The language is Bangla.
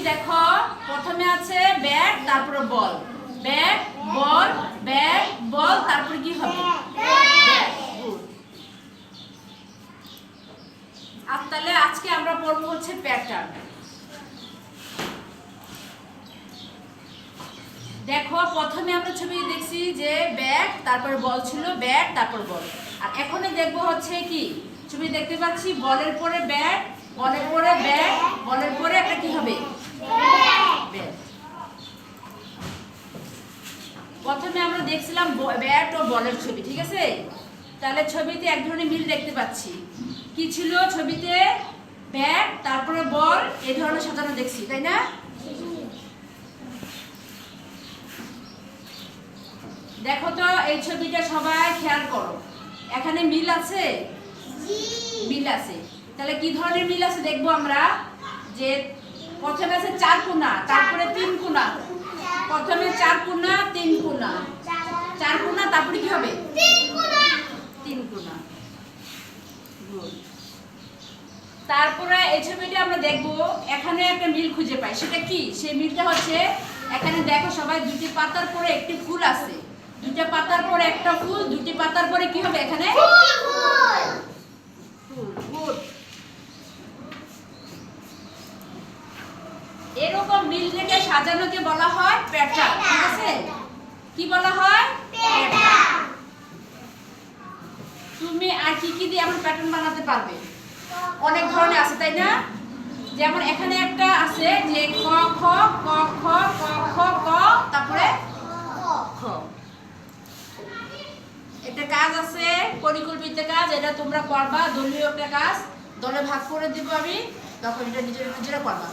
দেখো প্রথমে আছে ব্যাট তারপরে বল, ব্যাট বল তারপরে কি হবে আর তাহলে আজকে আমরা পড়বো হচ্ছে প্যাটার্ন। দেখো প্রথমে আমরা ছবি দেখছি যে ব্যাট তারপর বল ছিল, ব্যাট তারপর বল। আর এখনই দেখবো হচ্ছে কি ছবি দেখতে পাচ্ছি বলের পরে ব্যাট, বলের পরে ব্যাট, বলের পরে একটা কি হবে ব্যাট। প্রথমে আমরা দেখছিলাম ব্যাট ও বলের ছবি, ঠিক আছে? তাহলে ছবিতে এক ধরনের মিল দেখতে পাচ্ছি। কি ছিল ছবিতে? ব্যাট তারপরে বল এই ধরনের সাজানো দেখছি, তাই না? দেখো তো এই ছবিটা সবাই খেয়াল করো, এখানে মিল আছে? মিল আছে। তাহলে কি ধরনের মিল আছে দেখবো আমরা। যে প্রথমে আছে 4 কোণা, তারপরে 3 কোণা, প্রথমে 4 কোণা 3 কোণা, 4 কোণা তারপরে কি হবে 3 কোণা। তারপরে এই ছবিটা আমরা দেখবো এখানে একটা মিল খুঁজে পাই, সেটা কি? সেই মিলটা হচ্ছে এখানে দেখো সবাই দুটি পাতার পরে একটি ফুল আছে, দুটো পাতার পরে একটা ফুল, দুটি পাতার পরে কি হবে এখানে ফুল। এরকম মিল রেখে সাজানোকে বলা হয় প্যাটার্ন, ঠিক আছে? কি বলা হয় প্যাটার্ন। তুমি আর কি কি দিয়ে এমন প্যাটার্ন বানাতে পারবে? অনেক ধরনের আছে, তাই না? যেমন এখানে একটা আছে যে ক খ ক খ ক খ ক তারপরে খ। একটা কাজ আছে পরিকল্পিত কাজ, এটা তোমরা করবা, দলীয় একটা কাজ, দলে ভাগ করে দিব আমি, তখন এটা নিজেরা করবা।